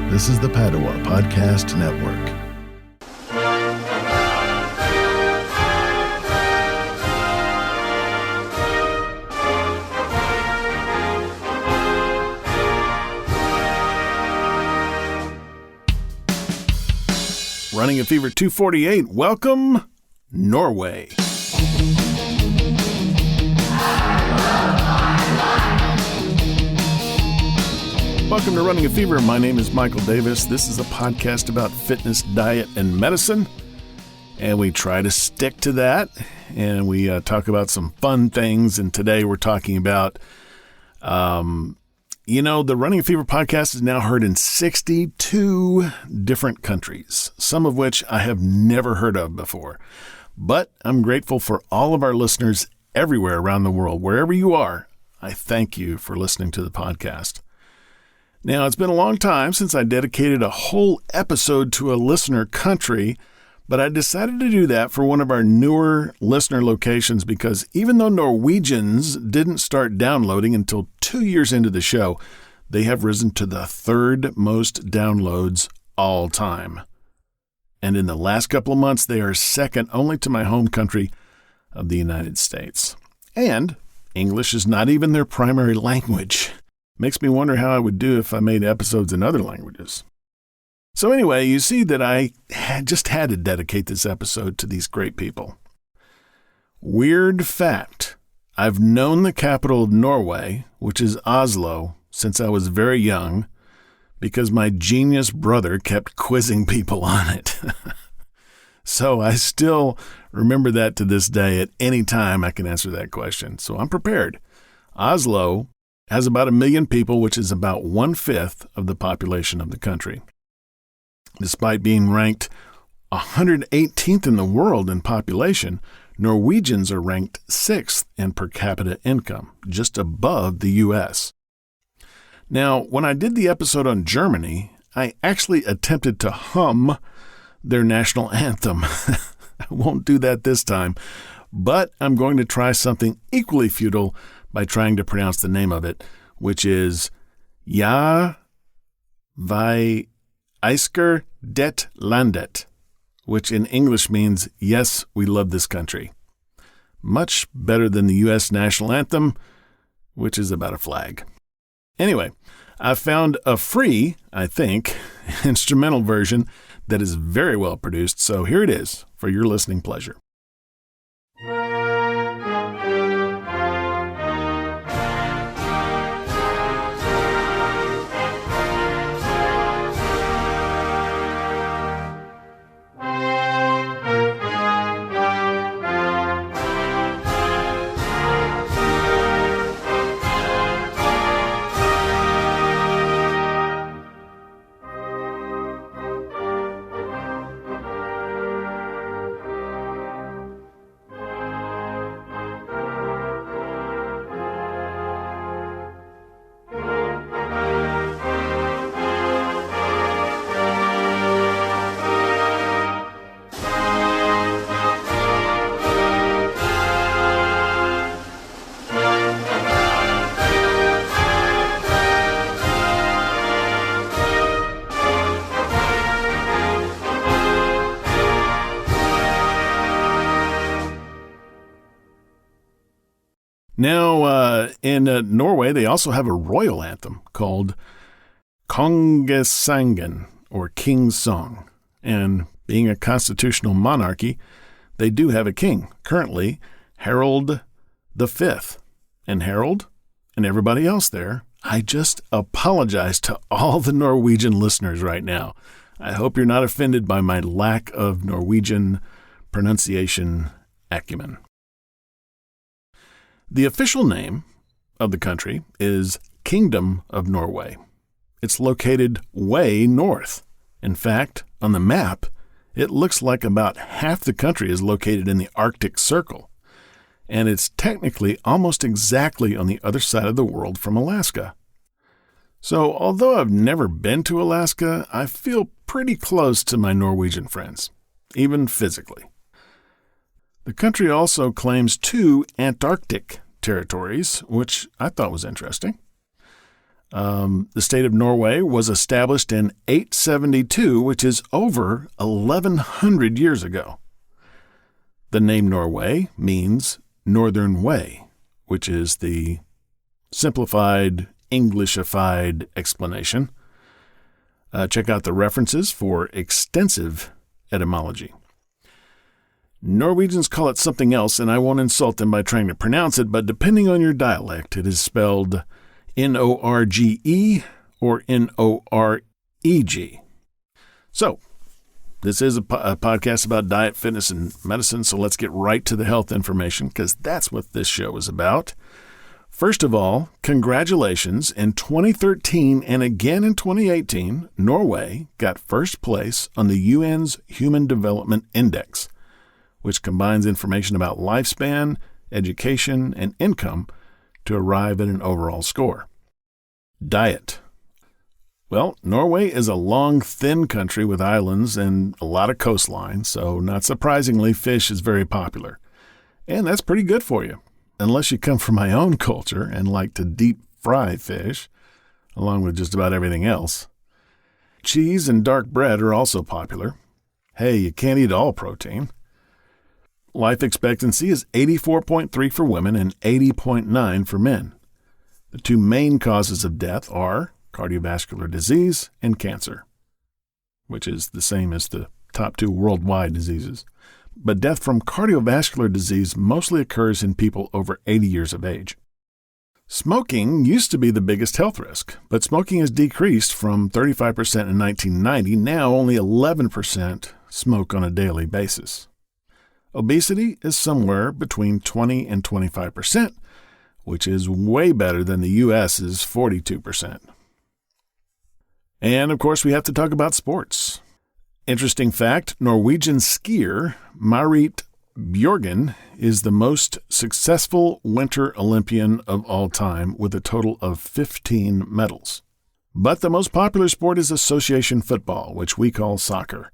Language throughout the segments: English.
This is the Padua Podcast Network. Running at Fever 248, welcome, Norway. Welcome to Running a Fever. My name is Michael Davis. This is a podcast about fitness, diet, and medicine. And we try to stick to that. And we talk about some fun things. And today we're talking about, the Running a Fever podcast is now heard in 62 different countries, some of which I have never heard of before. But I'm grateful for all of our listeners everywhere around the world. Wherever you are, I thank you for listening to the podcast. Now, it's been a long time since I dedicated a whole episode to a listener country, but I decided to do that for one of our newer listener locations because even though Norwegians didn't start downloading until 2 years into the show, they have risen to the third most downloads all time. And in the last couple of months, they are second only to my home country of the United States. And English is not even their primary language. Makes me wonder how I would do if I made episodes in other languages. So anyway, you see that I just had to dedicate this episode to these great people. Weird fact, I've known the capital of Norway, which is Oslo, since I was very young, because my genius brother kept quizzing people on it. So I still remember that to this day. At any time I can answer that question. So I'm prepared. Oslo has about 1 million people, which is about 1/5 of the population of the country. Despite being ranked 118th in the world in population, Norwegians are ranked 6th in per capita income, just above the U.S. Now, when I did the episode on Germany, I actually attempted to hum their national anthem. I won't do that this time, but I'm going to try something equally futile by trying to pronounce the name of it, which is Ja, vi elsker det landet, which in English means, yes, we love this country. Much better than the U.S. national anthem, which is about a flag. Anyway, I found a free, I think, instrumental version that is very well produced, so here it is for your listening pleasure. Now, in Norway, they also have a royal anthem called Kongesangen, or King's Song. And being a constitutional monarchy, they do have a king, currently Harald V. And Harald and everybody else there, I just apologize to all the Norwegian listeners right now. I hope you're not offended by my lack of Norwegian pronunciation acumen. The official name of the country is Kingdom of Norway. It's located way north. In fact, on the map, it looks like about half the country is located in the Arctic Circle, and it's technically almost exactly on the other side of the world from Alaska. So, although I've never been to Alaska, I feel pretty close to my Norwegian friends, even physically. The country also claims 2 Antarctic territories, which I thought was interesting. The state of Norway was established in 872, which is over 1,100 years ago. The name Norway means Northern Way, which is the simplified, Englishified explanation. Check out the references for extensive etymology. Norwegians call it something else, and I won't insult them by trying to pronounce it, but depending on your dialect, it is spelled Norge or Noreg. So, this is a podcast about diet, fitness, and medicine, so let's get right to the health information, because that's what this show is about. First of all, congratulations. In 2013 and again in 2018, Norway got first place on the UN's Human Development Index, which combines information about lifespan, education, and income to arrive at an overall score. Diet. Well, Norway is a long, thin country with islands and a lot of coastline, so not surprisingly, fish is very popular. And that's pretty good for you, unless you come from my own culture and like to deep fry fish, along with just about everything else. Cheese and dark bread are also popular. Hey, you can't eat all protein. Life expectancy is 84.3 for women and 80.9 for men. The two main causes of death are cardiovascular disease and cancer, which is the same as the top two worldwide diseases. But death from cardiovascular disease mostly occurs in people over 80 years of age. Smoking used to be the biggest health risk, but smoking has decreased from 35% in 1990. Now only 11% smoke on a daily basis. Obesity is somewhere between 20 and 25%, which is way better than the U.S.'s 42%. And, of course, we have to talk about sports. Interesting fact, Norwegian skier Marit Bjørgen is the most successful Winter Olympian of all time with a total of 15 medals. But the most popular sport is association football, which we call soccer.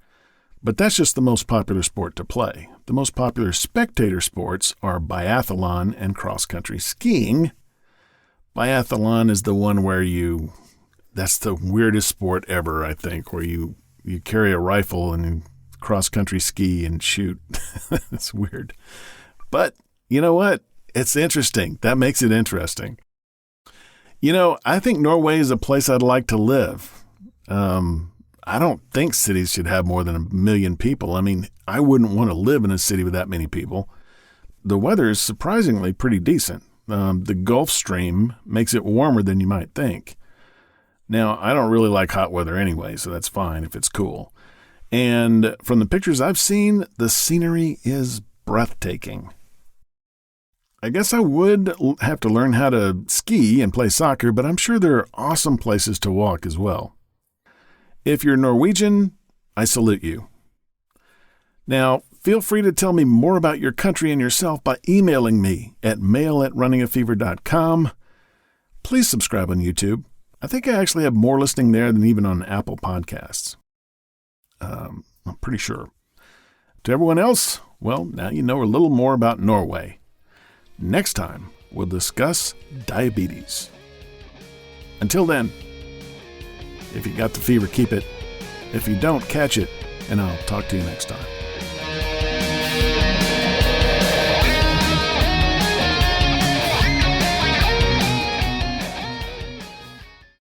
But that's just the most popular sport to play. The most popular spectator sports are biathlon and cross-country skiing. Biathlon is the one where that's the weirdest sport ever, I think, where you carry a rifle and cross-country ski and shoot. It's weird. But you know what? It's interesting. That makes it interesting. I think Norway is a place I'd like to live. I don't think cities should have more than 1 million people. I mean, I wouldn't want to live in a city with that many people. The weather is surprisingly pretty decent. The Gulf Stream makes it warmer than you might think. Now, I don't really like hot weather anyway, so that's fine if it's cool. And from the pictures I've seen, the scenery is breathtaking. I guess I would have to learn how to ski and play soccer, but I'm sure there are awesome places to walk as well. If you're Norwegian, I salute you. Now, feel free to tell me more about your country and yourself by emailing me at mail@runningafever.com. Please subscribe on YouTube. I think I actually have more listening there than even on Apple Podcasts. I'm pretty sure. To everyone else, well, now you know a little more about Norway. Next time, we'll discuss diabetes. Until then, if you got the fever, keep it. If you don't, catch it, and I'll talk to you next time.